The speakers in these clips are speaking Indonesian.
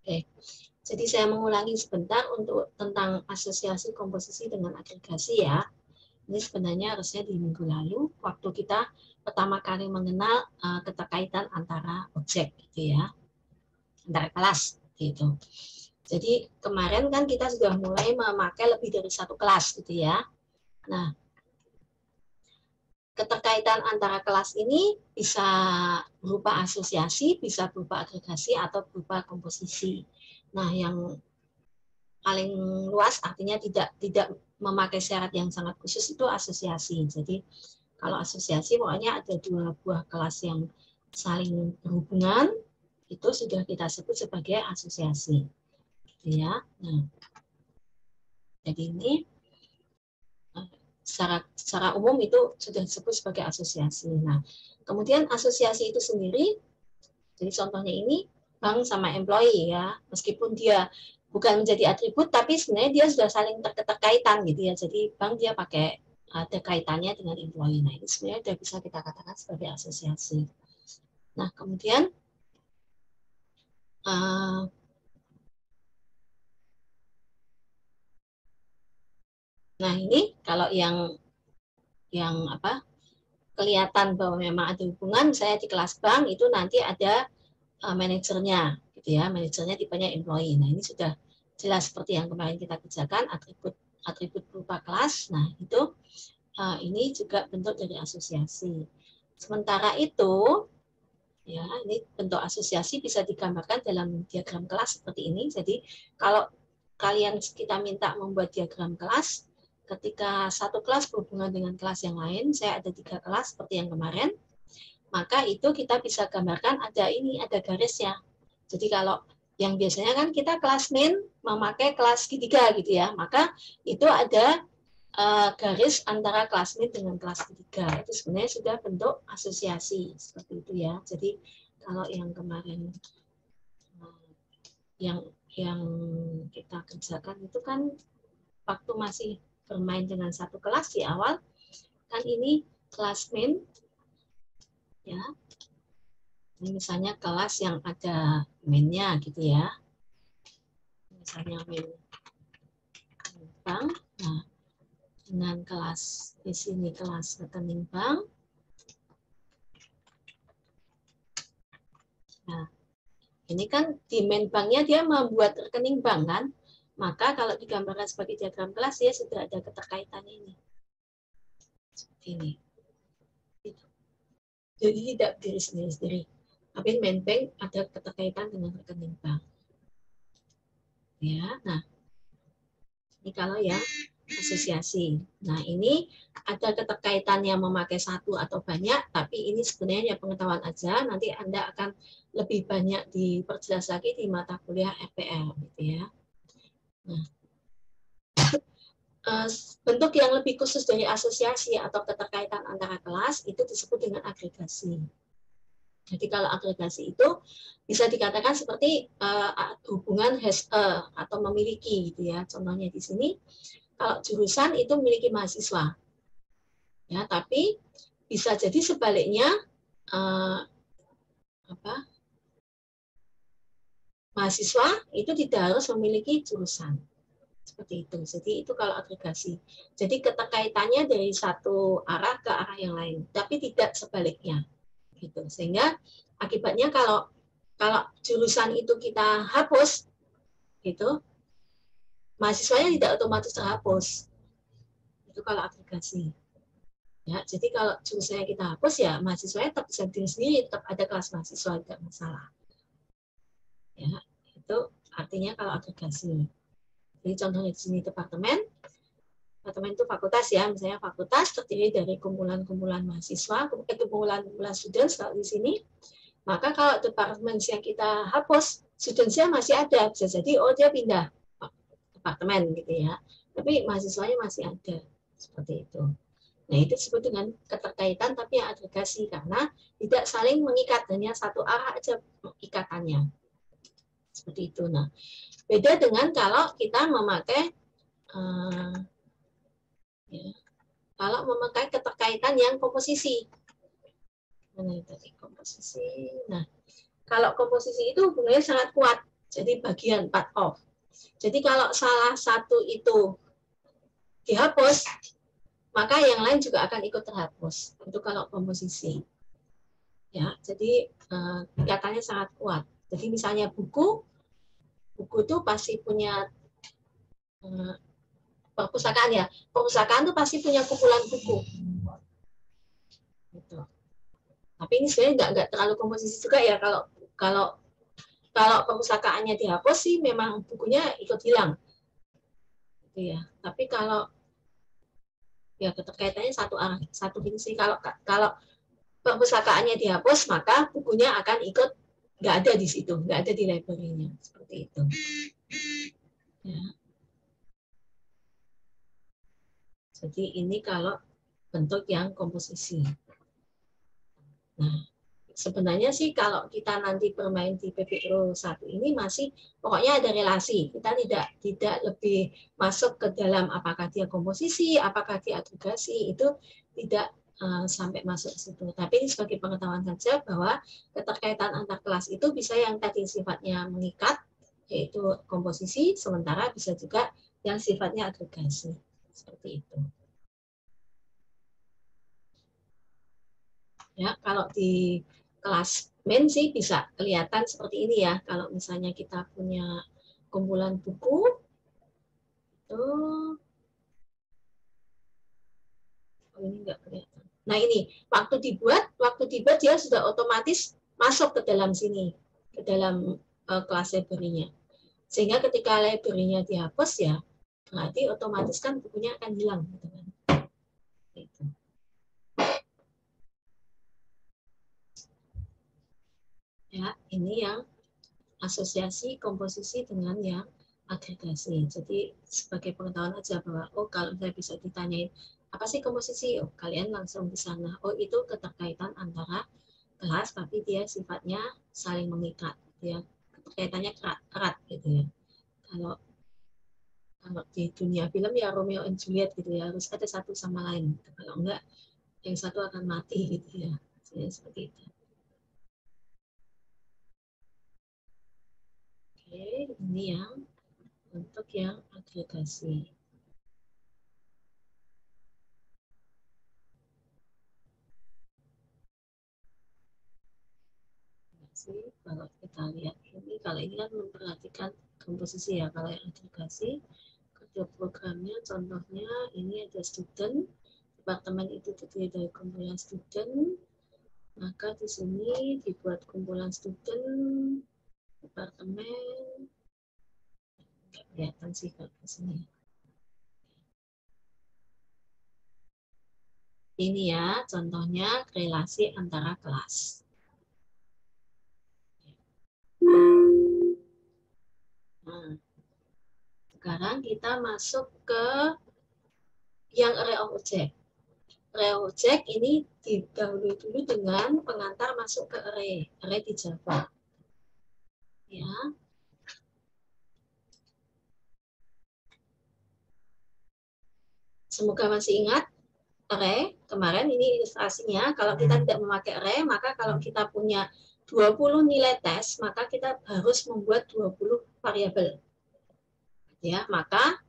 Oke. Jadi saya mengulangi sebentar untuk tentang asosiasi komposisi dengan agregasi ya. Ini sebenarnya harusnya di minggu lalu waktu kita pertama kali mengenal keterkaitan antara objek gitu ya, antara kelas gitu. Jadi kemarin kan kita sudah mulai memakai lebih dari satu kelas gitu ya. Nah, keterkaitan antara kelas ini bisa berupa asosiasi, bisa berupa agregasi atau berupa komposisi. Nah, yang paling luas artinya tidak memakai syarat yang sangat khusus itu asosiasi. Jadi kalau asosiasi pokoknya ada dua buah kelas yang saling berhubungan, itu sudah kita sebut sebagai asosiasi. Gitu ya. Nah, jadi ini secara umum itu sudah disebut sebagai asosiasi. Nah, kemudian asosiasi itu sendiri, jadi contohnya ini bank sama employee ya, meskipun dia bukan menjadi atribut, tapi sebenarnya dia sudah saling terkaitan gitu ya. Jadi bank dia pakai ada kaitannya dengan employee. Nah, ini sebenarnya sudah bisa kita katakan sebagai asosiasi. Nah, kemudian nah ini kalau yang apa kelihatan bahwa memang ada hubungan, saya di kelas bank itu nanti ada manajernya gitu ya, manajernya tipenya employee. Nah, ini sudah jelas seperti yang kemarin kita kerjakan, atribut berupa kelas. Nah, itu ini juga bentuk dari asosiasi. Sementara itu ya, ini bentuk asosiasi bisa digambarkan dalam diagram kelas seperti ini. Jadi kalau kalian kita minta membuat diagram kelas, ketika satu kelas berhubungan dengan kelas yang lain, saya ada 3 kelas seperti yang kemarin, maka itu kita bisa gambarkan ada ini, ada garisnya. Jadi kalau yang biasanya kan kita kelas min memakai kelas ketiga gitu ya, maka itu ada garis antara kelas min dengan kelas ketiga. Itu sebenarnya sudah bentuk asosiasi seperti itu ya. Jadi kalau yang kemarin yang kita kerjakan itu kan waktu masih bermain dengan satu kelas di awal, kan ini kelas min ya. Ini misalnya kelas yang ada min-nya gitu ya. Misalnya min bank. Nah, dengan kelas di sini kelas rekening bank. Nah, ini kan di main banknya dia membuat rekening bank kan. Maka kalau digambarkan sebagai diagram kelas ya sudah ada keterkaitannya ini. Seperti ini. Jadi tidak berdiri sendiri-sendiri. Tapi main bank ada keterkaitan dengan rekening bank. Ya, nah ini kalau ya asosiasi. Nah, ini ada keterkaitan yang memakai satu atau banyak, tapi ini sebenarnya pengetahuan aja. Nanti Anda akan lebih banyak diperjelas lagi di mata kuliah FPL gitu ya. Nah, bentuk yang lebih khusus dari asosiasi atau keterkaitan antara kelas itu disebut dengan agregasi. Jadi kalau agregasi itu bisa dikatakan seperti hubungan has atau memiliki gitu ya. Contohnya di sini kalau jurusan itu memiliki mahasiswa. Ya, tapi bisa jadi sebaliknya mahasiswa itu tidak harus memiliki jurusan. Seperti itu. Jadi itu kalau agregasi. Jadi keterkaitannya dari satu arah ke arah yang lain, tapi tidak sebaliknya. Gitu. Sehingga akibatnya kalau jurusan itu kita hapus gitu, mahasiswanya tidak otomatis terhapus. Itu kalau agregasi. Ya, jadi kalau jurusannya kita hapus ya mahasiswanya tetap bisa berdiri sendiri, tetap ada kelas mahasiswa, tidak masalah. Ya, itu artinya kalau agregasi. Jadi contohnya di sini departemen itu fakultas ya, misalnya fakultas terdiri dari kumpulan-kumpulan mahasiswa, kumpulan-kumpulan students kalau di sini. Maka kalau departemen yang kita hapus, students-nya masih ada, bisa jadi oh dia pindah departemen gitu ya. Tapi mahasiswanya masih ada, seperti itu. Nah, itu disebut dengan keterkaitan tapi yang agregasi karena tidak saling mengikat, hanya satu arah aja ikatannya. Seperti itu. Nah, beda dengan kalau kita memakai kalau memakai keterkaitan yang komposisi. Nah, komposisi. Nah, kalau komposisi itu hubungannya sangat kuat. Jadi bagian part of. Jadi kalau salah satu itu dihapus, maka yang lain juga akan ikut terhapus. Itu kalau komposisi. Ya, jadi katanya sangat kuat. Jadi misalnya buku itu pasti punya perpustakaan ya. Perpustakaan itu pasti punya kumpulan buku. Gitu. Tapi ini sebenarnya nggak terlalu komposisi juga ya. Kalau perpustakaannya dihapus sih memang bukunya ikut hilang. Gitu ya. Tapi kalau ya keterkaitannya satu fungsi. Kalau perpustakaannya dihapus, maka bukunya akan ikut nggak ada di situ, nggak ada di library-nya. Seperti itu. Ya. Jadi ini kalau bentuk yang komposisi. Nah, sebenarnya sih kalau kita nanti bermain di PPRO 1 ini masih pokoknya ada relasi. Kita tidak lebih masuk ke dalam apakah dia komposisi, apakah dia agregasi, itu tidak sampai masuk ke situ. Tapi ini sebagai pengetahuan saja bahwa keterkaitan antar kelas itu bisa yang tadi sifatnya mengikat, yaitu komposisi, sementara bisa juga yang sifatnya agregasi. Seperti itu. Ya, kalau di kelas main sih bisa kelihatan seperti ini ya. Kalau misalnya kita punya kumpulan buku, itu ini enggak kelihatan. Nah ini, waktu dibuat dia sudah otomatis masuk ke dalam sini, ke dalam kelas library-nya. Sehingga ketika library-nya dihapus ya, berarti otomatis kan bukunya akan hilang. Gitu kan. Gitu. Ya, ini yang asosiasi komposisi dengan yang agregasi. Jadi sebagai pengetahuan aja bahwa oh kalau saya bisa ditanyain apa sih komposisi, oh kalian langsung di sana. Oh itu keterkaitan antara kelas tapi dia sifatnya saling mengikat, ya keterkaitannya erat gitu ya. Kalau di dunia film ya Romeo and Juliet gitu ya, harus ada satu sama lain. Kalau enggak yang satu akan mati gitu ya. Jadi, seperti itu. Oke, ini yang untuk yang agregasi. Sih, kalau kita lihat ini, kalau ini kan memperhatikan komposisi ya. Kalau yang agregasi, kerja programnya contohnya ini ada student, departemen itu terdiri dari kumpulan student, maka di sini dibuat kumpulan student, departemen, nggak kelihatan sih kalau di sini. Ini ya contohnya relasi antara kelas. Nah, sekarang kita masuk ke yang array of object. Array of object ini didahului dulu dengan pengantar masuk ke array di Java. Ya. Semoga masih ingat array. Kemarin ini ilustrasinya, kalau kita tidak memakai array, maka kalau kita punya 20 nilai tes, maka kita harus membuat 20 variabel. Ya, maka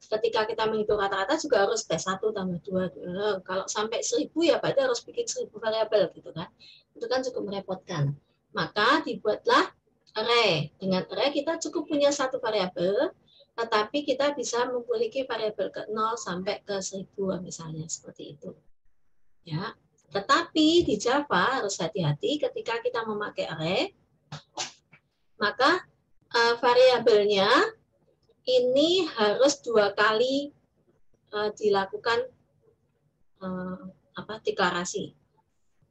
ketika kita menghitung rata-rata juga harus tes 1 tambah 2. Kalau sampai 1000 ya berarti harus bikin 1000 variabel gitu kan. Itu kan cukup merepotkan. Maka dibuatlah array. Dengan array kita cukup punya satu variabel, tetapi kita bisa memiliki variabel ke 0 sampai ke 1000 misalnya seperti itu. Ya. Tetapi di Java harus hati-hati ketika kita memakai array, maka variabelnya ini harus 2 kali dilakukan deklarasi.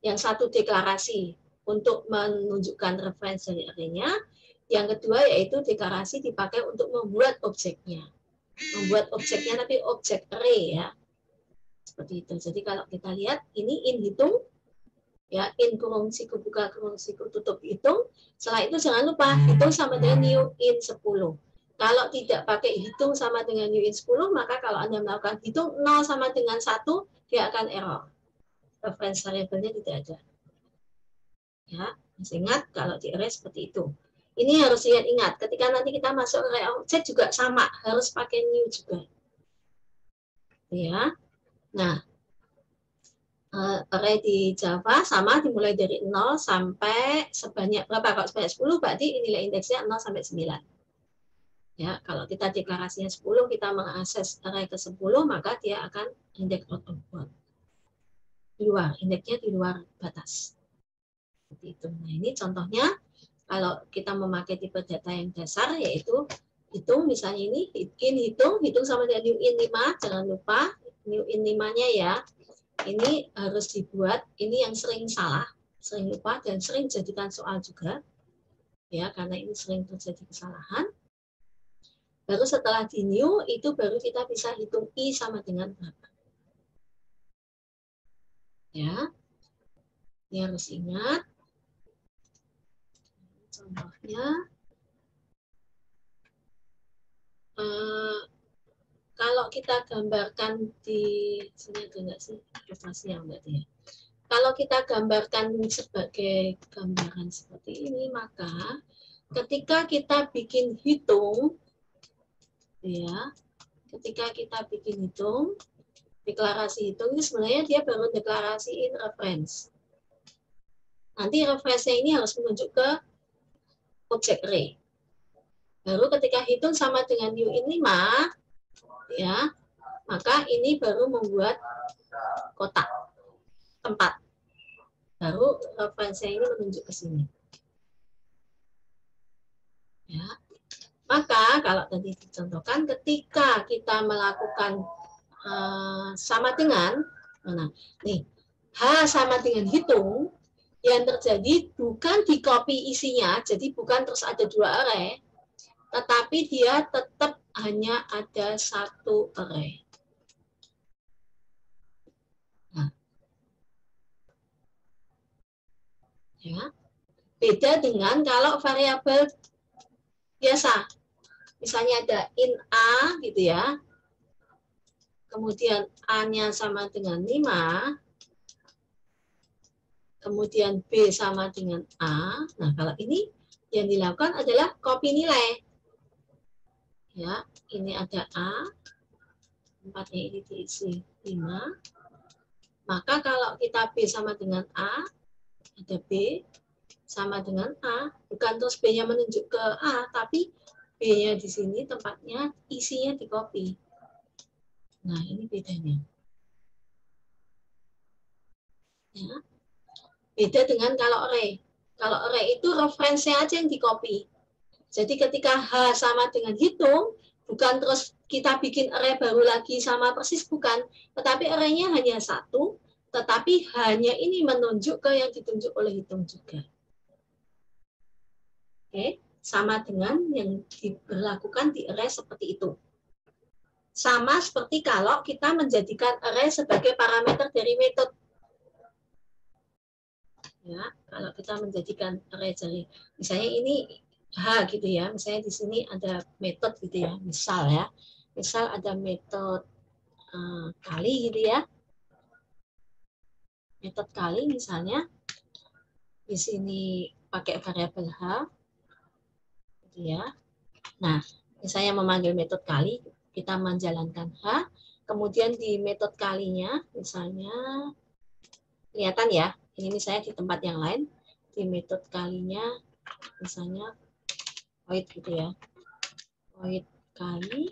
Yang satu deklarasi untuk menunjukkan referensi dari array-nya, yang kedua yaitu deklarasi dipakai untuk membuat objeknya. Membuat objeknya tapi objek array ya. Seperti itu. Jadi kalau kita lihat ini in hitung ya, in kurung siku buka kurung siku tutup hitung. Setelah itu jangan lupa hitung sama dengan new in 10. Kalau tidak pakai hitung sama dengan new in 10, maka kalau Anda melakukan hitung 0 sama dengan 1, dia akan error. Reference variabelnya tidak ada. Ya, masih ingat kalau di array seperti itu. Ini harus ingat-ingat. Ketika nanti kita masuk array object juga sama, harus pakai new juga. Ya. Nah, array di Java sama dimulai dari 0 sampai sebanyak berapa? Kalau sebanyak 10 berarti nilai indeksnya 0 sampai 9. Ya, kalau kita deklarasinya 10, kita mengakses array ke 10, maka dia akan indeks out of bound. Di luar, indeksnya di luar batas. Seperti itu. Nah, ini contohnya kalau kita memakai tipe data yang dasar, yaitu hitung, misalnya ini hitung sama dengan new in 5, jangan lupa new in 5-nya ya. Ini harus dibuat, ini yang sering salah, sering lupa, dan sering jadikan soal juga. Ya, karena ini sering terjadi kesalahan. Baru setelah di new, itu baru kita bisa hitung I sama dengan berapa. Ya, ini harus ingat. Contohnya, kalau kita gambarkan di sini ada nggak sih ilustrasi yang enggak ya? Kalau kita gambarkan sebagai gambaran seperti ini, maka ketika kita bikin hitung, ya, ketika kita bikin hitung, deklarasi hitung ini sebenarnya dia baru deklarasiin reference. Nanti reference-nya ini harus menunjuk ke objek array. Baru ketika hitung sama dengan new in 5, ya, maka ini baru membuat kotak tempat. Baru referensinya ini menunjuk ke sini. Ya. Maka kalau tadi dicontohkan, ketika kita melakukan sama dengan, nih, H sama dengan hitung, yang terjadi bukan di copy isinya, jadi bukan terus ada 2 array, tetapi dia tetap hanya ada 1 array. Nah. Ya. Beda dengan kalau variabel biasa. Misalnya ada in A gitu ya. Kemudian A-nya sama dengan 5. Kemudian B sama dengan A. Nah, kalau ini yang dilakukan adalah copy nilai. Ya, ini ada A. 4-nya ini diisi 5. Maka kalau kita B sama dengan A, ada B sama dengan A, bukan terus B-nya menunjuk ke A, tapi B-nya di sini tempatnya isinya di copy. Nah, ini bedanya. Ya. Beda dengan kalau array. Kalau array itu referensinya aja yang di copy. Jadi ketika H sama dengan hitung, bukan terus kita bikin array baru lagi sama persis, bukan. Tetapi array-nya hanya 1, tetapi hanya ini menunjuk ke yang ditunjuk oleh hitung juga. Oke, sama dengan yang diberlakukan di array seperti itu. Sama seperti kalau kita menjadikan array sebagai parameter dari metode. Ya, kalau kita menjadikan array dari, misalnya ini H gitu ya, misalnya di sini ada metode gitu ya, misal ada metode kali gitu ya, metode kali misalnya di sini pakai variabel H gitu ya. Nah, misalnya memanggil metode kali, kita menjalankan H, kemudian di metode kalinya misalnya kelihatan ya, ini misalnya di tempat yang lain, di metode kalinya misalnya void gitu ya, void kali,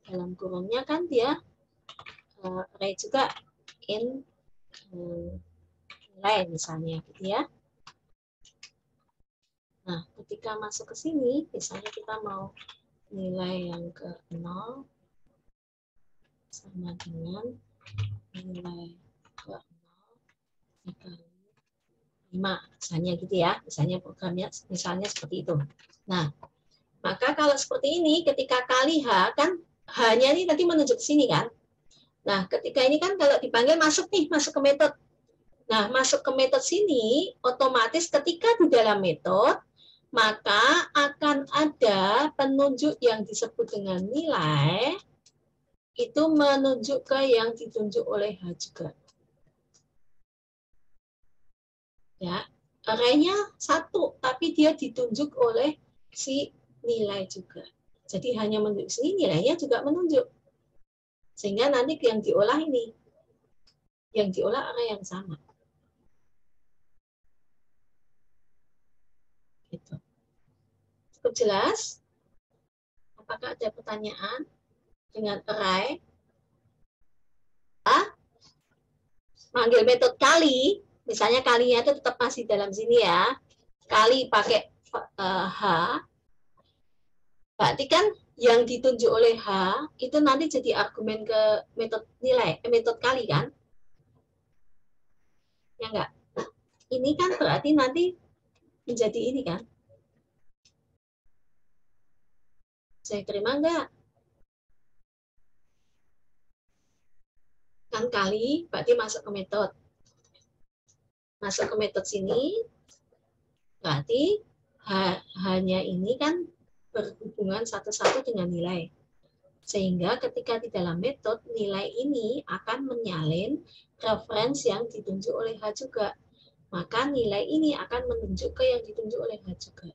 dalam kurungnya kan dia array juga in nilai misalnya gitu ya. Nah, ketika masuk ke sini, misalnya kita mau nilai yang ke 0 sama dengan nilai ke 0 dikali 5, misalnya gitu ya. Misalnya programnya misalnya seperti itu. Nah, maka kalau seperti ini, ketika kali H, kan H-nya ini tadi menunjuk ke sini kan. Nah, ketika ini kan kalau dipanggil masuk nih, masuk ke metode. Nah, masuk ke metode sini, otomatis ketika di dalam metode, maka akan ada penunjuk yang disebut dengan nilai, itu menunjuk ke yang ditunjuk oleh H juga. Ya, array-nya 1, tapi dia ditunjuk oleh si nilai juga. Jadi hanya menunjuk sini, nilainya juga menunjuk. Sehingga nanti yang diolah ini, yang diolah array yang sama. Gitu. Cukup jelas? Apakah ada pertanyaan dengan array? Manggil metode kali, misalnya kalinya itu tetap masih dalam sini ya. Kali pakai H, berarti kan yang ditunjuk oleh H itu nanti jadi argumen ke metode nilai, metode kali kan? Ya enggak? Ini kan berarti nanti menjadi ini kan? Saya terima enggak? Kan kali berarti masuk ke metode. Masuk ke metode sini, berarti hanya ini kan berhubungan satu-satu dengan nilai. Sehingga ketika di dalam metode, nilai ini akan menyalin referensi yang ditunjuk oleh H juga. Maka nilai ini akan menunjuk ke yang ditunjuk oleh H juga.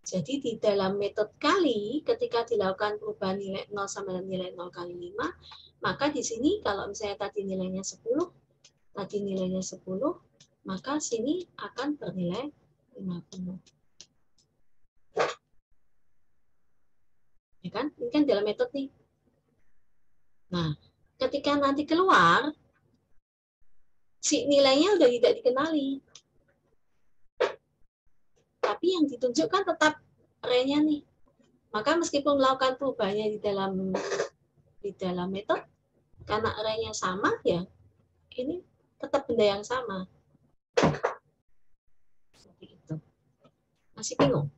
Jadi di dalam metode kali, ketika dilakukan perubahan nilai 0 sama nilai 0 kali 5, maka di sini kalau misalnya tadi nilainya 10, maka sini akan bernilai 50. Ya kan? Ini kan dalam metode nih. Nah, ketika nanti keluar, si nilainya udah tidak dikenali. Tapi yang ditunjukkan tetap array-nya nih. Maka meskipun melakukan perubahannya di dalam metode, karena array-nya sama, ya ini tetap benda yang sama. Seperti itu. Masih bingung?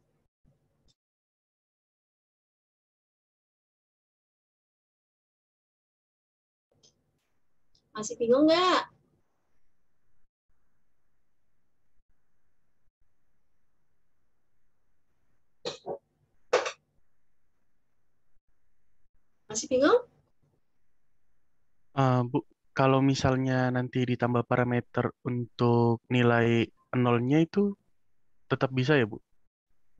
Masih bingung nggak? Masih bingung? Bu, kalau misalnya nanti ditambah parameter untuk nilai nolnya itu tetap bisa ya, Bu?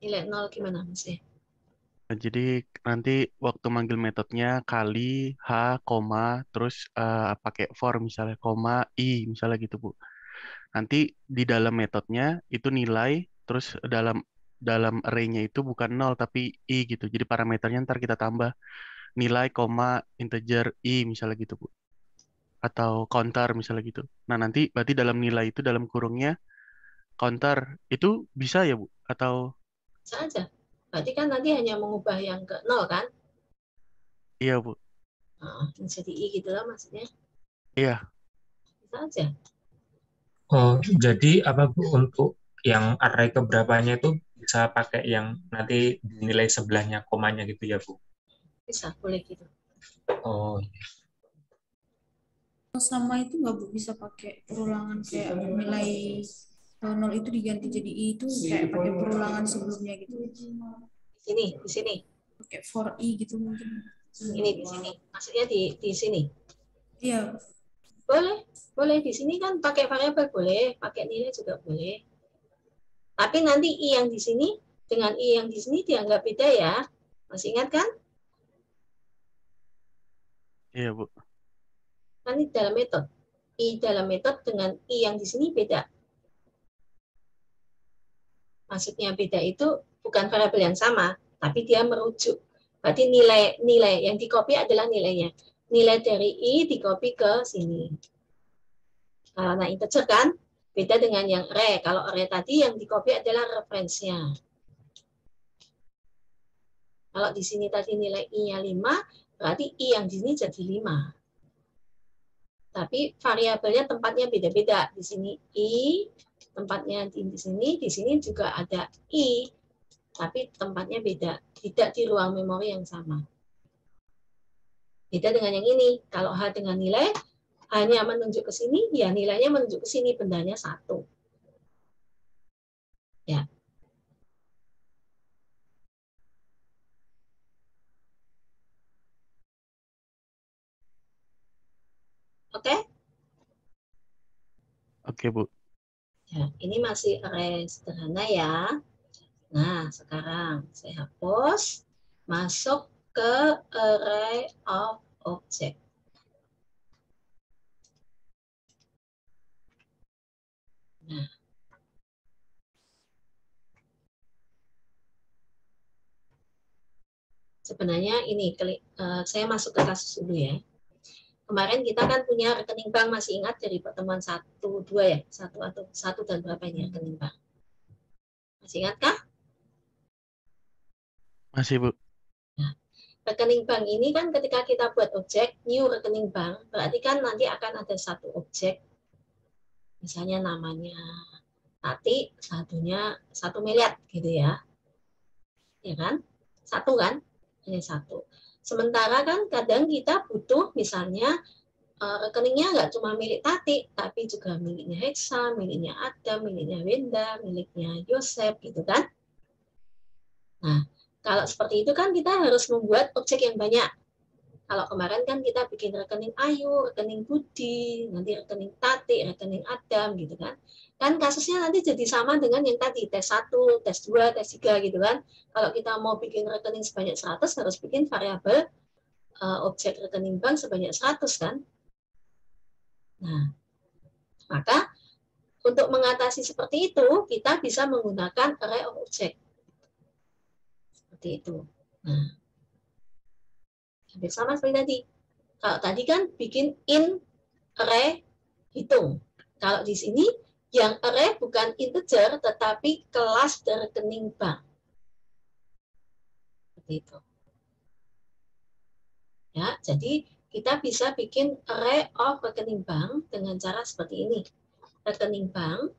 Nilai 0 gimana, Mas? Nah, jadi nanti waktu manggil metodenya kali H, koma, terus pakai for misalnya, koma, I, misalnya gitu, Bu. Nanti di dalam metodenya itu nilai, terus dalam dalam array-nya itu bukan nol tapi I gitu. Jadi parameternya ntar kita tambah nilai, koma, integer, I, misalnya gitu, Bu. Atau counter misalnya gitu. Nah, nanti berarti dalam nilai itu dalam kurungnya counter itu bisa ya, Bu? Atau Bisa aja. Berarti kan nanti hanya mengubah yang ke 0 kan? iya, Bu? Nah, jadi I gitu lah maksudnya. Iya. Bisa aja. Oh, jadi apa Bu untuk yang array keberapanya itu bisa pakai yang nanti dinilai sebelahnya komanya gitu ya Bu? Bisa, boleh gitu. Oh, Sama itu nggak Bu bisa pakai perulangan kayak nilai nol itu diganti jadi i itu kayak pakai perulangan sebelumnya gitu. Di sini. Pakai for i gitu mungkin. Ini di sini. Maksudnya di sini. Iya. Boleh di sini kan pakai variabel boleh, pakai nilai juga boleh. Tapi nanti i yang di sini dengan i yang di sini dianggap beda ya. Masih ingat kan? Iya, Bu. Nanti dalam metode. I dalam metode dengan i yang di sini beda. Maksudnya beda itu bukan variabel yang sama, tapi dia merujuk. Berarti nilai yang dikopi adalah nilainya. Nilai dari i dikopi ke sini. Karena integer kan, beda dengan yang array. Kalau array tadi yang dikopi adalah referensinya. Kalau di sini tadi nilai i-nya 5, berarti i yang di sini jadi 5. Tapi variabelnya tempatnya beda-beda. Di sini i, tempatnya di sini juga ada i, tapi tempatnya beda. Tidak di ruang memori yang sama. Beda dengan yang ini. Kalau H dengan nilai, hanya menunjuk ke sini, ya nilainya menunjuk ke sini, bendanya 1. Ya. Oke? Oke, Bu. Ya, ini masih array sederhana ya. Nah, sekarang saya hapus, masuk ke array of object. Nah, sebenarnya ini saya masuk ke kasus dulu ya. Kemarin kita kan punya rekening bank, masih ingat dari pertemuan 1, 2 ya? 1 dan berapa ini rekening bank? Masih ingat kah? Masih, Bu. Nah, rekening bank ini kan ketika kita buat objek, new rekening bank, berarti kan nanti akan ada satu objek, misalnya namanya Tati, satunya 1 miliar gitu ya. Ya kan? Satu kan? Hanya satu. Sementara kan kadang kita butuh misalnya rekeningnya nggak cuma milik Tati, tapi juga miliknya Hexa, miliknya Adam, miliknya Wenda, miliknya Yosef, gitu kan? Nah, kalau seperti itu kan kita harus membuat objek yang banyak. Kalau kemarin kan kita bikin rekening Ayu, rekening Budi, nanti rekening Tati, rekening Adam, gitu kan? Kan kasusnya nanti jadi sama dengan yang tadi, tes 1, tes 2, tes 3, gitu kan? Kalau kita mau bikin rekening sebanyak 100, harus bikin variabel objek rekening bank sebanyak 100, kan? Nah, maka untuk mengatasi seperti itu, kita bisa menggunakan array of object. Seperti itu. Nah, hampir sama seperti tadi. Kalau tadi kan bikin in array hitung. Kalau di sini yang array bukan integer, tetapi kelas rekening bank. Seperti itu. Ya, jadi kita bisa bikin array of rekening bank dengan cara seperti ini. Rekening bank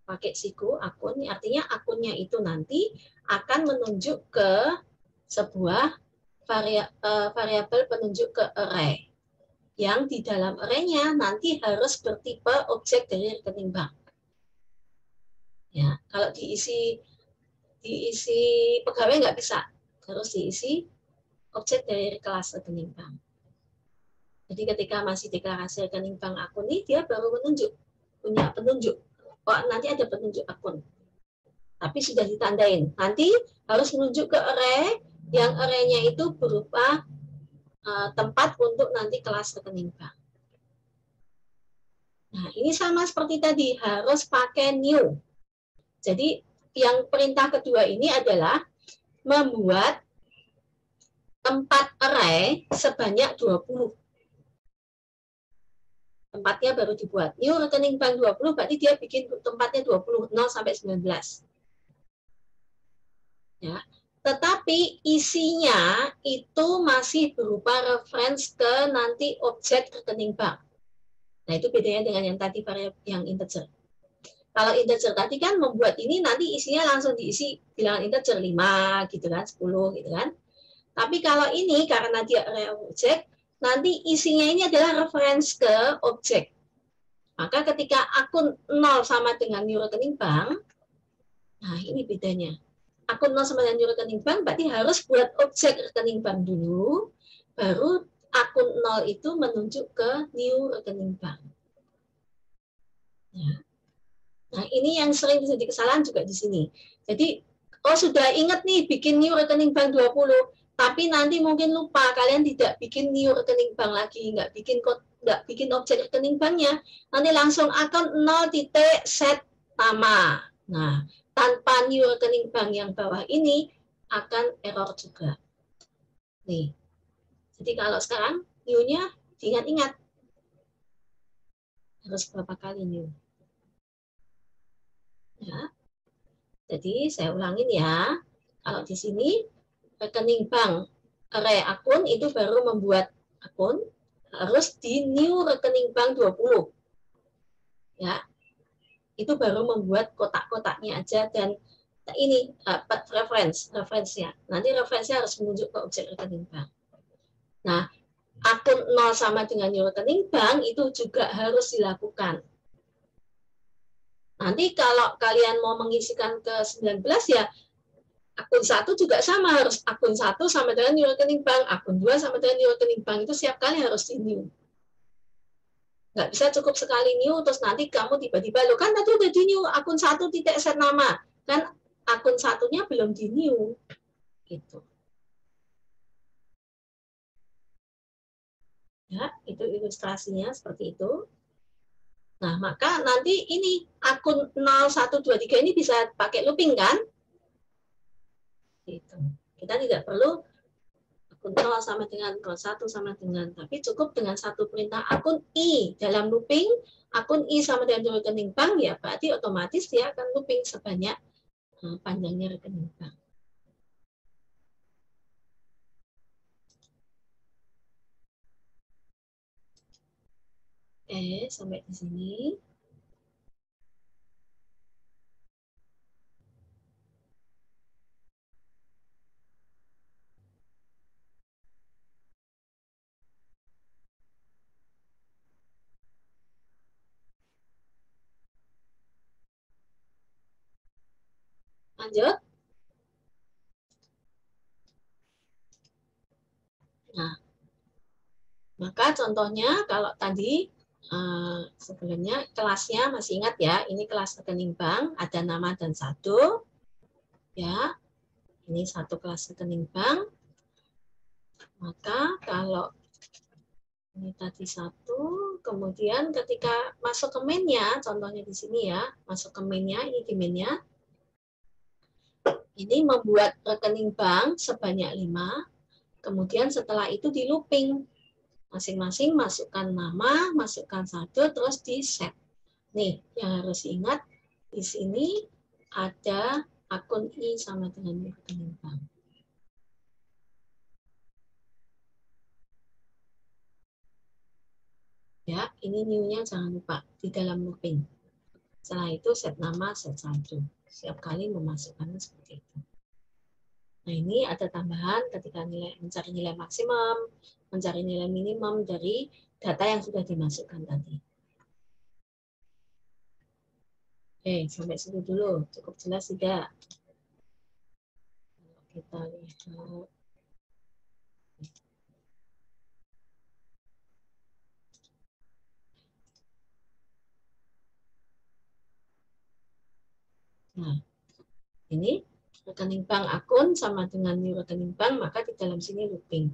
pakai siku akun, artinya akunnya itu nanti akan menunjuk ke sebuah variabel penunjuk ke array, yang di dalam array-nya nanti harus bertipe objek dari rekening bank. Ya, kalau diisi pegawai nggak bisa, harus diisi objek dari kelas rekening bank. Jadi ketika masih deklarasi rekening bank akun ini, dia baru punya penunjuk. Oh, nanti ada penunjuk akun. Tapi sudah ditandain. Nanti harus menunjuk ke array, yang array-nya itu berupa tempat untuk nanti kelas rekening bank. Nah, ini sama seperti tadi, harus pakai new. Jadi, yang perintah kedua ini adalah membuat tempat array sebanyak 20. Tempatnya baru dibuat. New rekening bank 20, berarti dia bikin tempatnya 20, 0 sampai 19. Ya. Tetapi isinya itu masih berupa reference ke nanti objek rekening bank. Nah, itu bedanya dengan yang tadi variabel yang integer. Kalau integer tadi kan membuat ini nanti isinya langsung diisi bilangan integer 5 gitu kan, 10 gitu kan. Tapi kalau ini karena dia array objek, nanti isinya ini adalah reference ke objek. Maka ketika akun 0 sama dengan new rekening bank, nah ini bedanya. Akun 0 sama dengan new rekening bank berarti harus buat objek rekening bank dulu, baru akun 0 itu menunjuk ke new rekening bank. Ya. Nah, ini yang sering terjadi kesalahan juga di sini. Jadi, sudah ingat nih bikin new rekening bank 20, tapi nanti mungkin lupa, kalian tidak bikin new rekening bank lagi, nggak bikin objek rekening banknya, nanti langsung akun 0 titik set nama. Nah, tanpa new rekening bank yang bawah ini akan error juga. Nih, jadi kalau sekarang new-nya diingat-ingat harus berapa kali new. Ya. Jadi saya ulangin ya. Kalau di sini rekening bank array akun itu baru membuat akun, harus di new rekening bank 20. Ya. Itu baru membuat kotak-kotaknya aja, dan ini reference-nya. Nanti reference-nya harus menunjuk ke objek rekening bank. Nah, akun 0 sama dengan new rekening bank itu juga harus dilakukan. Nanti kalau kalian mau mengisikan ke 19 ya, akun 1 juga sama, harus akun 1 sama dengan new rekening bank, akun 2 sama dengan new rekening bank, itu setiap kali harus di new. Nggak bisa cukup sekali new, terus nanti kamu tiba-tiba, lo kan tadi udah di new, akun 1.set nama. Kan akun satunya belum di new. Gitu. Ya, itu ilustrasinya seperti itu. Nah, maka nanti ini akun 0123 ini bisa pakai looping kan? Gitu. Kita tidak perlu akun 0 sama dengan 01 sama dengan, tapi cukup dengan satu perintah akun I dalam looping, akun I sama dengan rekening bank, ya berarti otomatis dia akan looping sebanyak panjangnya rekening bank. Sampai di sini. Lanjut. Nah, maka contohnya kalau tadi sebelumnya kelasnya masih ingat ya, ini kelas rekening bank, ada nama dan saldo. Ya, ini satu kelas rekening bank. Maka kalau ini tadi satu, kemudian ketika masuk ke mainnya, contohnya di sini ya, masuk ke mainnya, ini di mainnya, ini membuat rekening bank sebanyak 5, kemudian setelah itu di looping. Masing-masing masukkan nama, masukkan saldo, terus di set. Nih, yang harus diingat, di sini ada akun I sama dengan rekening bank. Ya, ini new-nya jangan lupa di dalam looping. Setelah itu set nama, set saldo. Setiap kali memasukkannya seperti itu. Nah, ini ada tambahan ketika mencari nilai maksimum, mencari nilai minimum dari data yang sudah dimasukkan tadi. Oke, sampai situ dulu. Cukup jelas tidak? Kita lihat. Nah, ini rekening bank akun sama dengan new rekening bank, maka di dalam sini looping.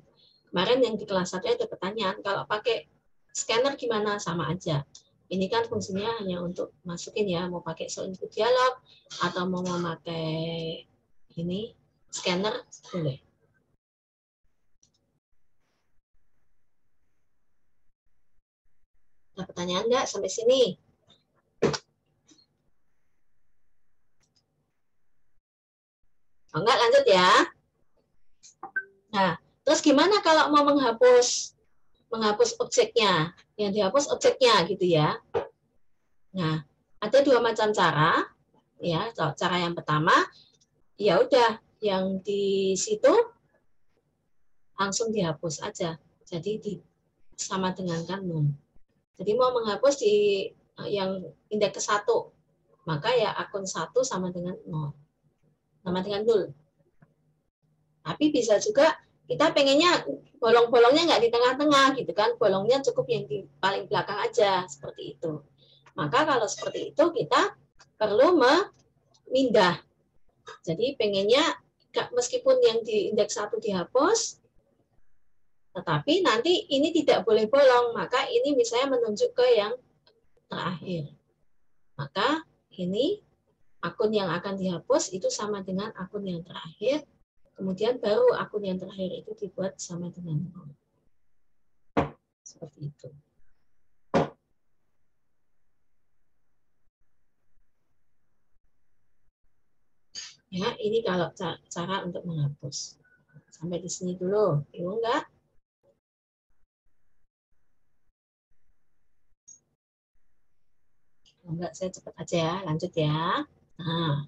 Kemarin yang di kelas 1 ada pertanyaan, kalau pakai scanner gimana? Sama aja. Ini kan fungsinya hanya untuk masukin ya, mau pakai show input dialog, atau mau memakai ini, scanner, boleh. Ada pertanyaan nggak sampai sini? Oh, enggak, lanjut ya. Nah, terus gimana kalau mau menghapus objeknya? Yang dihapus objeknya gitu ya. Nah, ada dua macam cara. Ya, cara yang pertama, ya udah yang di situ langsung dihapus aja. Jadi sama dengan kan nol. Jadi mau menghapus di yang indeks ke-1, maka ya akun 1 sama dengan 0. Sama dengan 0. Tapi bisa juga kita pengennya bolong-bolongnya nggak di tengah-tengah gitu kan, bolongnya cukup yang di paling belakang aja, seperti itu. Maka kalau seperti itu kita perlu memindah. Jadi pengennya meskipun yang di indeks 1 dihapus, tetapi nanti ini tidak boleh bolong, maka ini misalnya menunjuk ke yang terakhir. Maka ini akun yang akan dihapus itu sama dengan akun yang terakhir, kemudian baru akun yang terakhir itu dibuat sama dengan 0. Seperti itu. Ya, ini kalau cara untuk menghapus. Sampai di sini dulu. Bingung nggak? Enggak, saya cepat aja ya. Lanjut ya. Nah.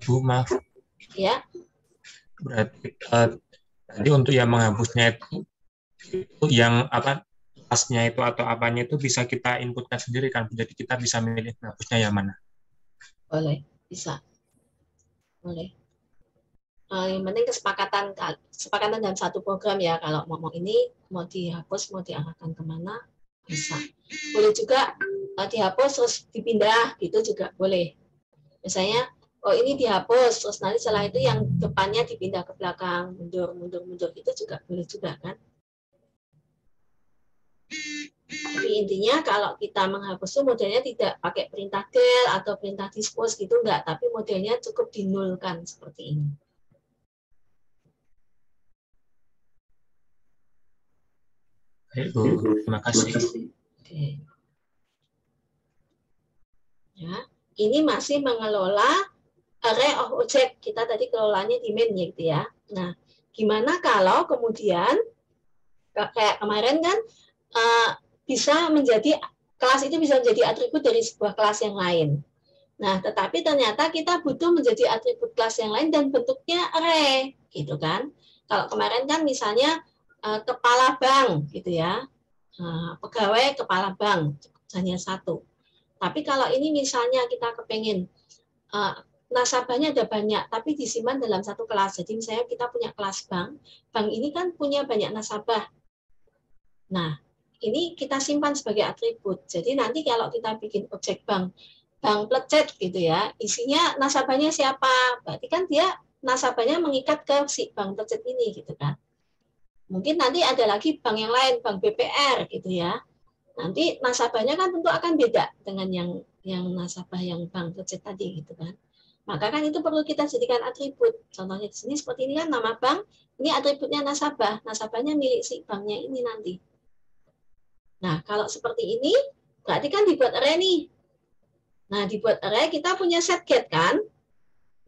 Bu, maaf. Ya. Berarti tadi untuk yang menghapusnya itu yang apa, kelasnya itu atau apanya itu bisa kita inputkan sendiri kan? Jadi kita bisa milih menghapusnya yang mana? Boleh, bisa. Boleh. Yang penting kesepakatan dalam satu program ya. Kalau mau ini mau dihapus, mau diarahkan kemana, Bisa. Boleh juga dihapus terus dipindah, gitu juga boleh. Misalnya, oh ini dihapus, terus nanti setelah itu yang depannya dipindah ke belakang, mundur, itu juga boleh juga kan. Tapi intinya kalau kita menghapus itu modelnya tidak pakai perintah del atau perintah dispose gitu, enggak, tapi modelnya cukup dinulkan seperti ini. Baik, Bu. Terima kasih. Oke. Ya, ini masih mengelola array of object. Kita tadi kelolanya di main ya gitu ya. Nah, gimana kalau kemudian kayak kemarin kan bisa menjadi kelas itu bisa menjadi atribut dari sebuah kelas yang lain. Nah, tetapi ternyata kita butuh menjadi atribut kelas yang lain dan bentuknya array, gitu kan? Kalau kemarin kan misalnya kepala bank, gitu ya, pegawai kepala bank hanya satu. Tapi kalau ini misalnya kita kepengen nasabahnya ada banyak, tapi disimpan dalam satu kelas. Jadi misalnya kita punya kelas bank, bank ini kan punya banyak nasabah. Nah, ini kita simpan sebagai atribut. Jadi nanti kalau kita bikin objek bank plecet gitu ya, isinya nasabahnya siapa? Berarti kan dia nasabahnya mengikat ke si bank plecet ini gitu kan. Mungkin nanti ada lagi bank yang lain, bank BPR gitu ya. Nanti nasabahnya kan tentu akan beda dengan yang nasabah yang bank plecet tadi gitu kan. Maka kan itu perlu kita jadikan atribut. Contohnya di sini seperti ini kan nama bank, ini atributnya nasabah. Nasabahnya milik si banknya ini nanti. Nah, kalau seperti ini, berarti kan dibuat array nih. Nah, dibuat array kita punya set get kan?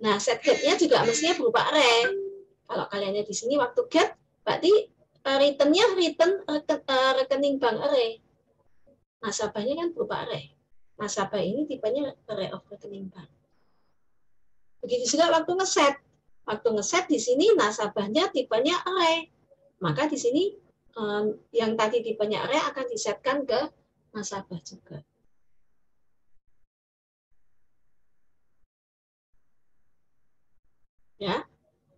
Nah, set get-nya juga mestinya berupa array. Kalau kalian lihat di sini waktu get, berarti return-nya return rekening bank array. Nasabahnya kan berupa array. Nasabah ini tipenya array of rekening bank. Begitu juga waktu ngeset. Waktu ngeset di sini nasabahnya tipenya array. Maka di sini yang tadi tipenya array akan disetkan ke nasabah juga. Ya,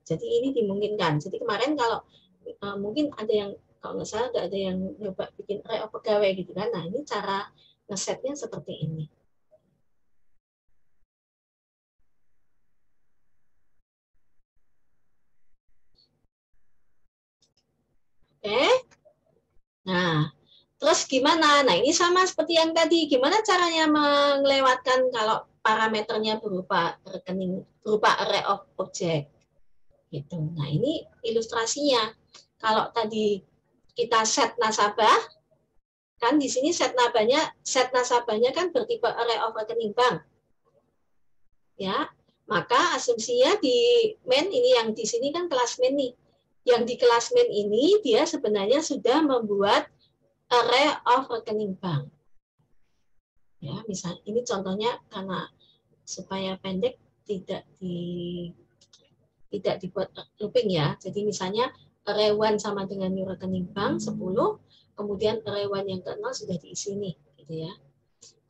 jadi ini dimungkinkan. Jadi kemarin kalau mungkin ada yang kalau nggak salah ada yang nyoba bikin array of pegawai gitu kan. Nah ini cara ngesetnya seperti ini. Oke. Nah, terus gimana? Nah, ini sama seperti yang tadi. Gimana caranya melewatkan kalau parameternya berupa rekening, berupa array of object? Gitu. Nah, ini ilustrasinya. Kalau tadi kita set nasabah, kan di sini set nasabahnya kan bertipe array of rekening bank. Ya, maka asumsinya di main ini yang di sini kan kelas main nih. Yang di kelas main ini dia sebenarnya sudah membuat array of rekening bank. Ya, misal ini contohnya karena supaya pendek tidak dibuat looping ya. Jadi misalnya array 1 sama dengan new rekening bank 10, kemudian array 1 yang ke-0 sudah diisi nih, gitu ya.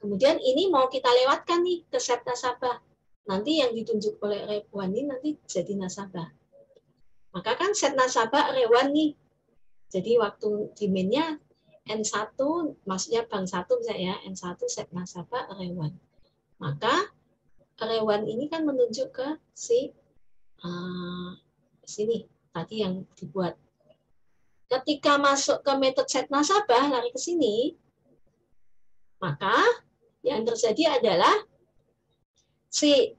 Kemudian ini mau kita lewatkan nih ke set nasabah. Nanti yang ditunjuk oleh array 1 ini nanti jadi nasabah. Maka kan set nasabah array 1 nih. Jadi waktu di main-nya N1, maksudnya bank 1 misalnya ya, N1 set nasabah array 1. Maka array 1 ini kan menunjuk ke si sini tadi yang dibuat. Ketika masuk ke metode set nasabah, lari ke sini, maka yang terjadi adalah si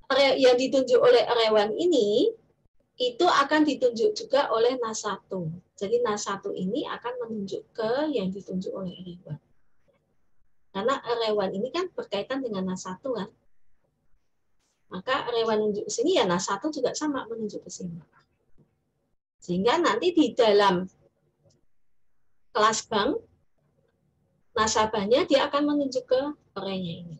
array yang ditunjuk oleh array 1 ini itu akan ditunjuk juga oleh NAS1. Jadi NAS1 ini akan menunjuk ke yang ditunjuk oleh array 1. Karena array 1 ini kan berkaitan dengan NAS1 kan. Maka array 1 menunjuk ke sini, ya NAS1 juga sama menunjuk ke sini. Sehingga nanti di dalam kelas bank, nasabahnya dia akan menunjuk ke array-nya ini.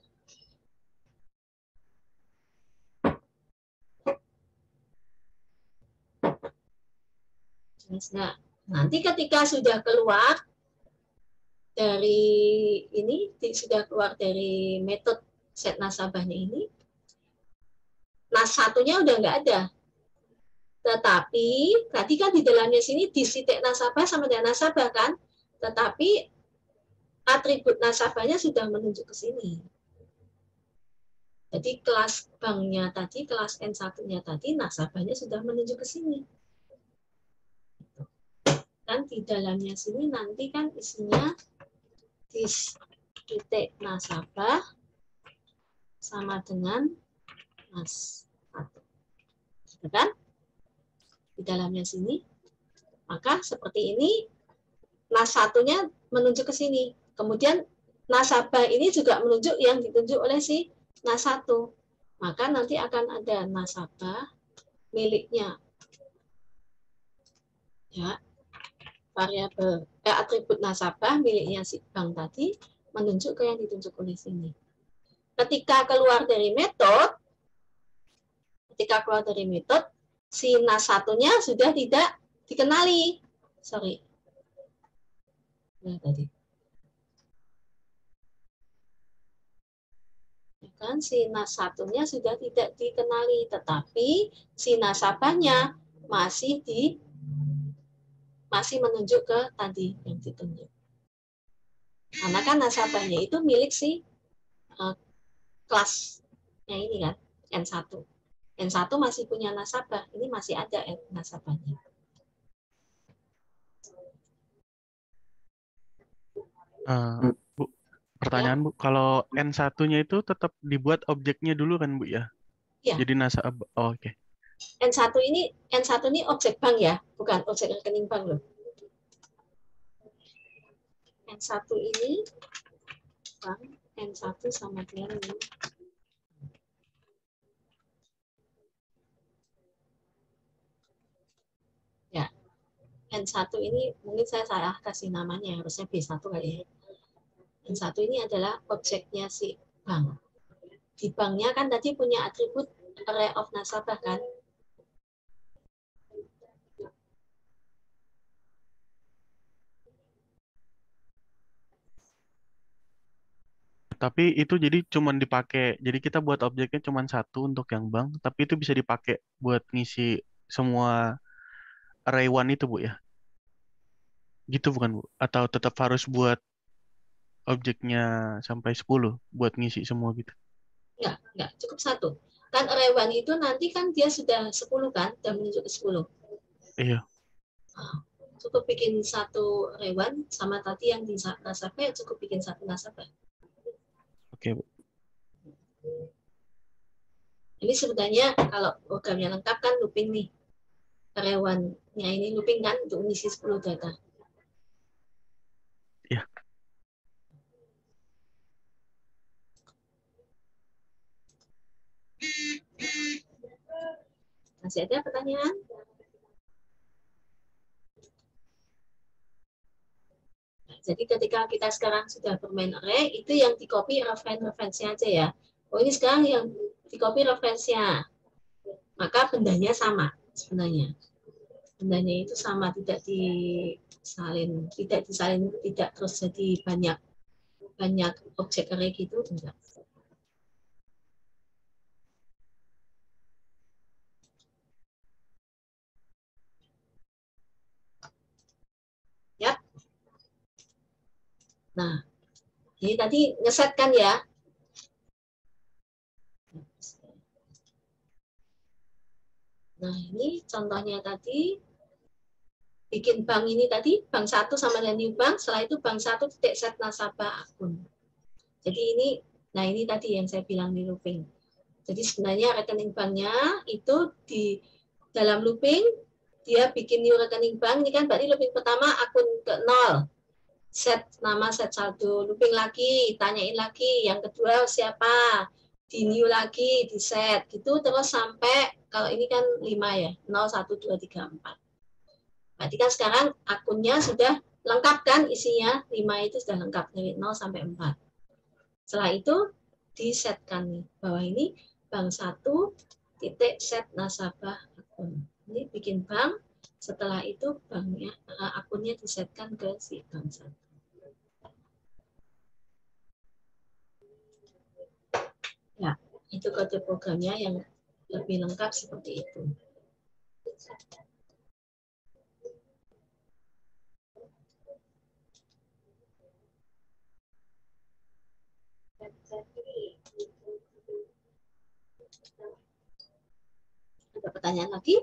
Nah, nanti ketika sudah keluar dari ini, sudah keluar dari metode set nasabahnya ini, NAS1-nya udah nggak ada. Tetapi tadi kan di dalamnya sini disitik nasabah sama dengan nasabah kan, tetapi atribut nasabahnya sudah menunjuk ke sini. Jadi kelas banknya tadi, kelas N1-nya tadi, nasabahnya sudah menunjuk ke sini. Dan di dalamnya sini nanti kan isinya dis titik nasabah sama dengan nas 1. Kan? Di dalamnya sini. Maka seperti ini, nas 1-nya menunjuk ke sini. Kemudian nasabah ini juga menunjuk yang ditunjuk oleh si nas 1. Maka nanti akan ada nasabah miliknya. Ya, variabel atribut nasabah miliknya si bank tadi menunjuk ke yang ditunjuk oleh sini. Ketika keluar dari metode, si nas 1-nya sudah tidak dikenali. Sorry. Nah, tadi. Kan si nas 1-nya sudah tidak dikenali, tetapi si nasabahnya masih menunjuk ke tadi yang ditunjuk. Karena kan nasabahnya itu milik si kelasnya ini kan, N1. N1 masih punya nasabah, ini masih ada nasabahnya. Bu, pertanyaan Bu, kalau N1-nya itu tetap dibuat objeknya dulu kan Bu ya? Ya. Jadi nasabah, oh, oke. N1 ini objek bank ya, bukan objek rekening bank loh. N1 ini bank, N1 sama dengan ini. Ya, N1 ini mungkin saya salah kasih namanya, harusnya B1 kali ya. N1 ini adalah objeknya si bank. Di banknya kan tadi punya atribut array of nasabah kan. Tapi itu jadi cuman dipakai, jadi kita buat objeknya cuman satu untuk yang bank, tapi itu bisa dipakai buat ngisi semua array one itu Bu ya? Gitu bukan Bu? Atau tetap harus buat objeknya sampai 10 buat ngisi semua gitu? Enggak, cukup satu. Kan array one itu nanti kan dia sudah 10 kan, sudah menunjuk ke 10. Iya. Cukup bikin satu array one, sama tadi yang di nasabah ya cukup bikin satu nasabah. Oke Bu. Ini sebenarnya kalau programnya lengkap kan looping nih. Array one-nya ini looping kan untuk mengisi 10 data. Iya. Masih ada pertanyaan? Jadi ketika kita sekarang sudah bermain array, itu yang di copy referensinya aja ya. Oh ini sekarang yang di copy referensinya. Maka bendanya sama sebenarnya. Bendanya itu sama, tidak disalin, tidak terus jadi banyak objek array gitu, enggak. Ya. Nah, ini tadi ngeset kan ya. Nah, ini contohnya tadi bikin bank ini tadi, bank 1 sama dengan new bank, setelah itu bank 1 titik set nasabah akun. Jadi ini, nah ini tadi yang saya bilang di looping. Jadi sebenarnya rekening banknya itu di dalam looping, dia bikin new rekening bank, ini kan berarti looping pertama akun ke 0. Set nama, set saldo, looping lagi, tanyain lagi, yang kedua siapa, di new lagi, di set, gitu terus sampai, kalau ini kan 5 ya, 0, 1, 2, 3, 4. Berarti kan sekarang akunnya sudah lengkap kan isinya, 5 itu sudah lengkap dari 0 sampai 4. Setelah itu disetkan nih, bahwa ini bank 1 titik set nasabah akun. Ini bikin bank, setelah itu banknya akunnya disetkan ke si bank 1. Ya, itu kode programnya yang lebih lengkap seperti itu. Ada pertanyaan lagi?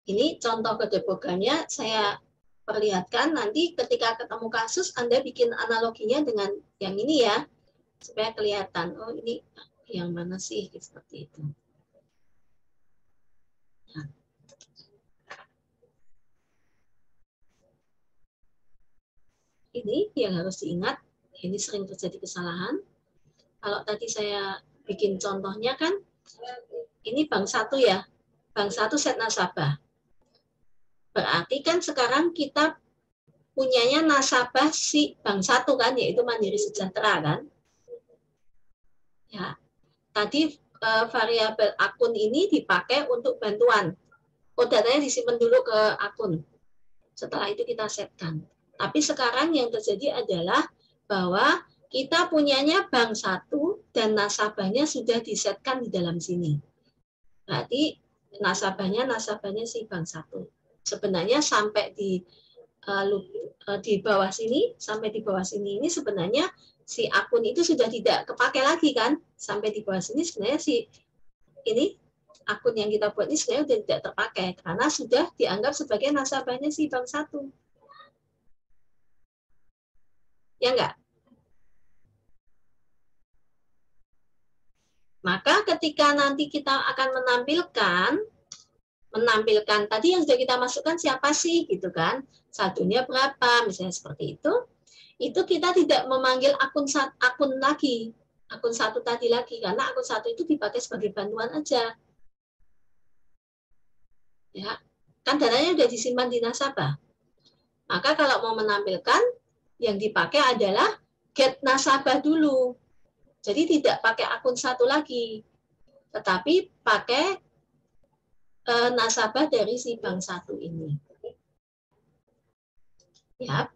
Ini contoh kode programnya saya perlihatkan, nanti ketika ketemu kasus Anda bikin analoginya dengan yang ini ya, supaya kelihatan, oh ini yang mana sih, seperti itu. Nah. Ini yang harus diingat, ini sering terjadi kesalahan. Kalau tadi saya bikin contohnya kan, ini bank 1 ya, bank 1 set nasabah. Berarti kan sekarang kita punyanya nasabah si bank 1 kan, yaitu Mandiri Sejahtera kan. Ya, tadi variabel akun ini dipakai untuk bantuan. Oh, datanya disimpan dulu ke akun. Setelah itu kita setkan. Tapi sekarang yang terjadi adalah bahwa kita punyanya bank 1 dan nasabahnya sudah disetkan di dalam sini. Berarti nasabahnya si bank 1. Sebenarnya sampai di bawah sini, sampai di bawah sini ini sebenarnya si akun itu sudah tidak kepake lagi kan. Sampai di bawah sini sebenarnya si ini akun yang kita buat ini sebenarnya sudah tidak terpakai karena sudah dianggap sebagai nasabahnya si bank 1. Ya enggak? Maka ketika nanti kita akan menampilkan tadi yang sudah kita masukkan siapa sih gitu kan, satunya berapa misalnya seperti itu kita tidak memanggil akun lagi, akun 1 tadi lagi, karena akun 1 itu dipakai sebagai bantuan aja. Ya, kan dananya sudah disimpan di nasabah. Maka kalau mau menampilkan yang dipakai adalah get nasabah dulu. Jadi tidak pakai akun 1 lagi, tetapi pakai nasabah dari si bank 1 ini. Ya.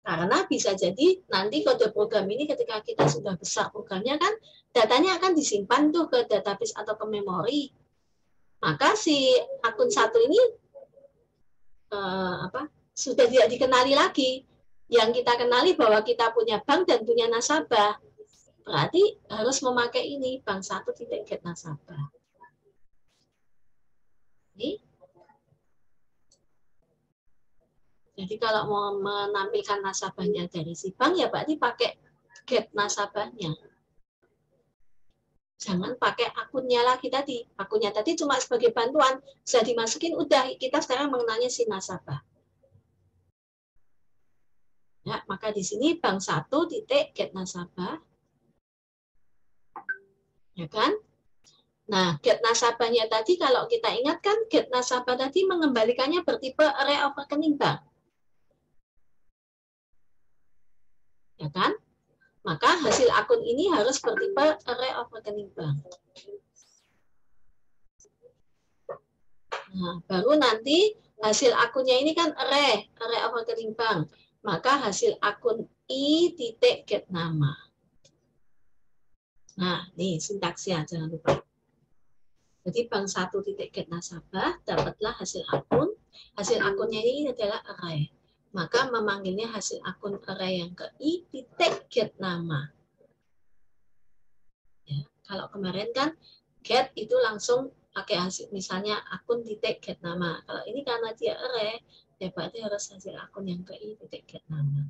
Karena bisa jadi nanti kode program ini ketika kita sudah besar programnya kan, datanya akan disimpan tuh ke database atau ke memori. Maka si akun 1 ini sudah tidak dikenali lagi. Yang kita kenali bahwa kita punya bank dan punya nasabah. Berarti harus memakai ini, bank 1.get nasabah. Ini. Jadi kalau mau menampilkan nasabahnya dari si bank, ya berarti pakai get nasabahnya. Jangan pakai akunnya lagi tadi. Akunnya tadi cuma sebagai bantuan, sudah dimasukin, udah kita sekarang mengenalnya si nasabah. Ya, maka di sini bank 1.get nasabah. Ya kan? Nah, get nasabahnya tadi kalau kita ingatkan, get nasabah tadi mengembalikannya bertipe array of rekening bank. Ya kan? Maka hasil akun ini harus bertipe array of rekening bank. Nah, baru nanti hasil akunnya ini kan array of rekening bank. Maka hasil akun i.get nama. Nah, nih sintaksnya jangan lupa. Jadi bank 1.get nasabah, dapatlah hasil akun. Hasil akunnya ini adalah array. Maka memanggilnya hasil akun array yang ke i.get nama. Ya, kalau kemarin kan get itu langsung pakai hasil, misalnya akun .get nama. Kalau ini karena dia array, ya berarti harus hasil akun yang ke i.get nama.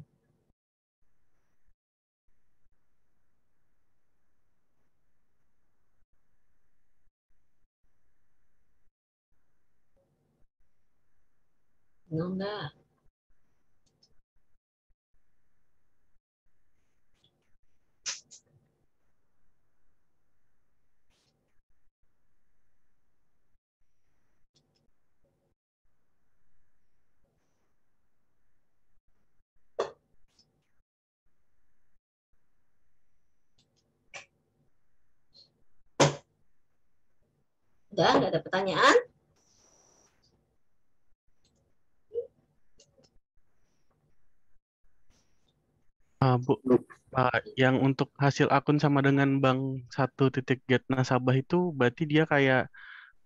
Enggak. Udah, nggak ada pertanyaan? Bu, yang untuk hasil akun sama dengan bank 1.get nasabah itu berarti dia kayak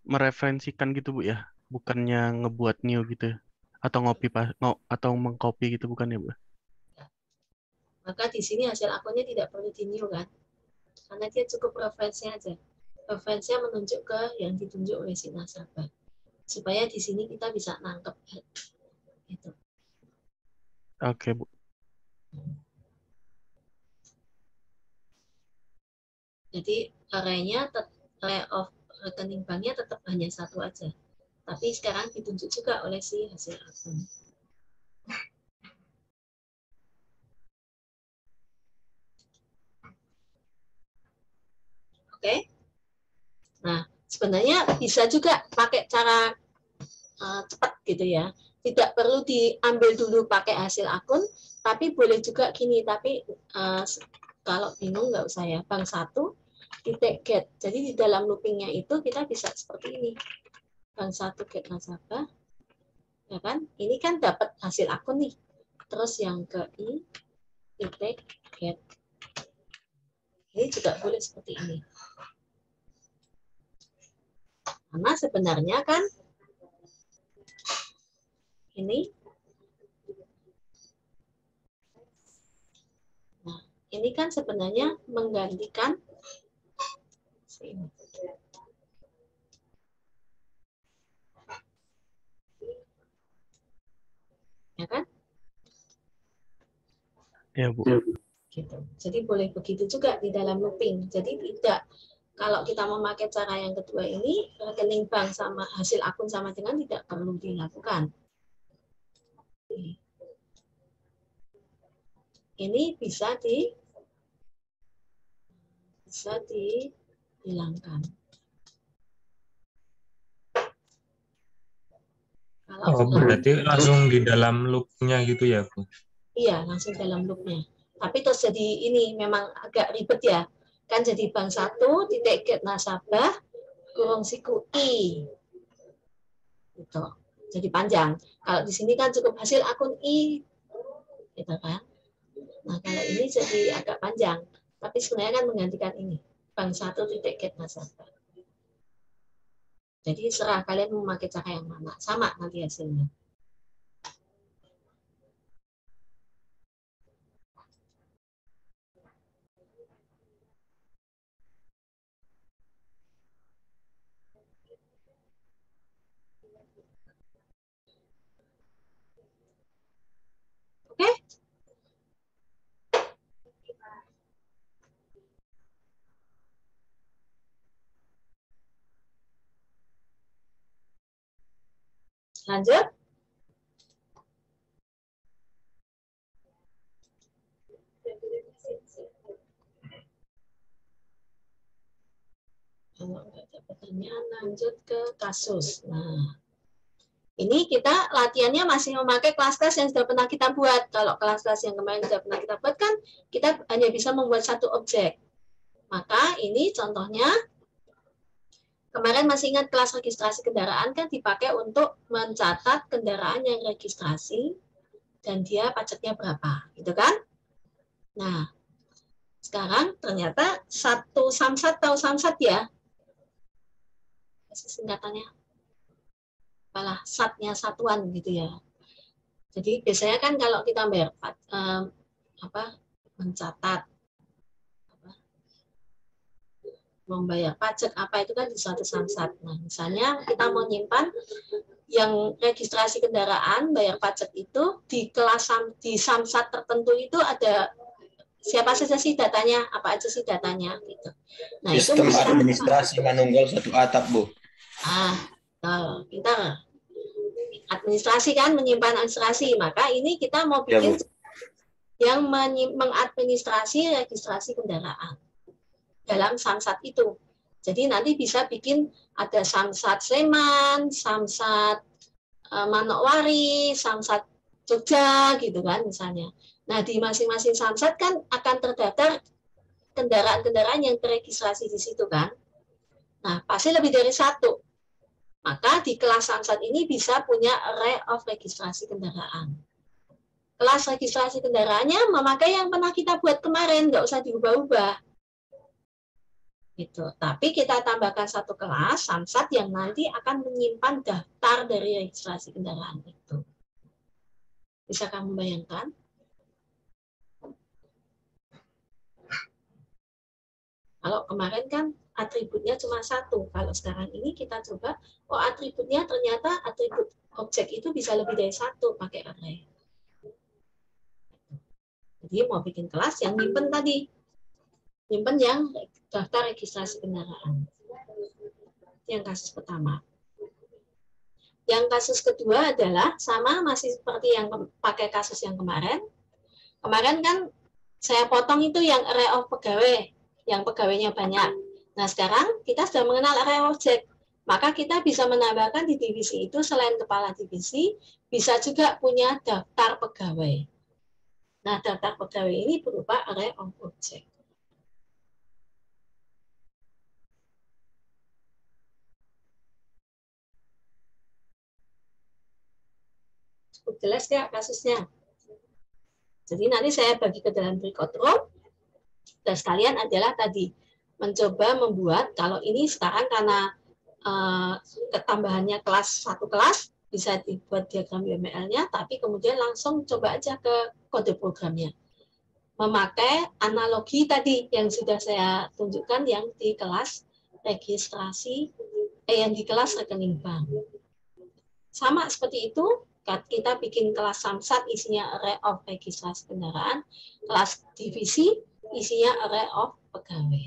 mereferensikan gitu Bu ya, bukannya ngebuat new gitu atau atau mengcopy gitu bukan ya Bu? Maka di sini hasil akunnya tidak perlu di new kan, karena dia cukup referensinya aja. Referensinya menunjuk ke yang ditunjuk oleh si nasabah. Supaya di sini kita bisa nangkep. Gitu. Oke, Bu. Jadi array-nya, array of rekening banknya tetap hanya satu aja. Tapi sekarang ditunjuk juga oleh si hasil akun. Oke. Nah, sebenarnya bisa juga pakai cara cepat gitu ya. Tidak perlu diambil dulu pakai hasil akun, tapi boleh juga gini. Tapi kalau bingung nggak usah ya. Bank 1 titik get. Jadi di dalam loopingnya itu kita bisa seperti ini. Bank 1 get nasabah, ya kan? Ini kan dapat hasil akun nih. Terus yang ke i titik get. Ini juga boleh seperti ini. Karena sebenarnya kan ini, nah ini kan sebenarnya menggantikan ini. Ya kan? Ya, Bu. Gitu. Jadi boleh begitu juga di dalam looping. Jadi tidak, kalau kita memakai cara yang kedua ini, rekening bank sama hasil akun sama dengan tidak perlu dilakukan. Ini bisa dihilangkan. Oh, berarti langsung di dalam loop-nya gitu ya, Bu? Iya, langsung dalam loop-nya. Tapi terus jadi ini memang agak ribet ya. Kan jadi bank 1 titik get nasabah kurung siku i. Gitu. Jadi panjang. Kalau di sini kan cukup hasil akun i. Gitu kan. Nah, kalau ini jadi agak panjang. Tapi sebenarnya kan menggantikan ini. Bank 1 titik get nasabah. Jadi serah kalian mau memakai cara yang mana. Sama nanti hasilnya. Oke? Lanjut. Kalau ada pertanyaan, lanjut ke kasus. Nah, ini kita latihannya masih memakai kelas-kelas yang sudah pernah kita buat. Kalau kelas-kelas yang kemarin sudah pernah kita buat kan, kita hanya bisa membuat satu objek. Maka ini contohnya, kemarin masih ingat kelas registrasi kendaraan kan dipakai untuk mencatat kendaraan yang registrasi dan dia pajaknya berapa, gitu kan? Nah, sekarang ternyata satu samsat, tahu samsat ya? Singkatannya apalah, satnya satuan gitu ya. Jadi biasanya kan kalau kita bayar mencatat membayar pajak apa itu kan di suatu samsat. Nah, misalnya kita mau nyimpan yang registrasi kendaraan bayar pajak itu di kelas di samsat tertentu itu ada siapa saja sih datanya, apa aja sih datanya gitu. Nah, sistem itu administrasi manunggal satu atap, Bu. Pintar. Administrasi kan, menyimpan administrasi. Maka ini kita mau bikin yang mengadministrasi registrasi kendaraan dalam samsat itu. Jadi nanti bisa bikin ada samsat Sleman, samsat Manokwari, samsat Jogja gitu kan misalnya. Nah, di masing-masing samsat kan akan terdaftar kendaraan-kendaraan yang terregistrasi di situ kan. Nah, pasti lebih dari satu. Maka di kelas samsat ini bisa punya array of registrasi kendaraan. Kelas registrasi kendaraannya memakai yang pernah kita buat kemarin, nggak usah diubah-ubah. Gitu. Tapi kita tambahkan satu kelas samsat yang nanti akan menyimpan daftar dari registrasi kendaraan itu. Bisa kamu bayangkan? Kalau kemarin kan atributnya cuma satu, kalau sekarang ini kita coba, oh atributnya ternyata atribut objek itu bisa lebih dari satu pakai array. Jadi mau bikin kelas yang nyimpen tadi, nyimpen yang daftar registrasi kendaraan. Yang kasus pertama. Yang kasus kedua adalah sama masih seperti yang pakai kasus yang kemarin. Kemarin kan saya potong itu yang array of pegawai, yang pegawainya banyak. Nah sekarang kita sudah mengenal array objek, maka kita bisa menambahkan di divisi itu selain kepala divisi, bisa juga punya daftar pegawai. Nah daftar pegawai ini berupa array of object. Cukup jelas ya kasusnya. Jadi nanti saya bagi ke dalam breakout room. Dan sekalian adalah tadi mencoba membuat, kalau ini sekarang karena ketambahannya kelas satu kelas, bisa dibuat diagram UML-nya, tapi kemudian langsung coba aja ke kode programnya. Memakai analogi tadi yang sudah saya tunjukkan yang di kelas registrasi, yang di kelas rekening bank. Sama seperti itu, kita bikin kelas samsat isinya array of registrasi kendaraan, kelas divisi isinya array of pegawai.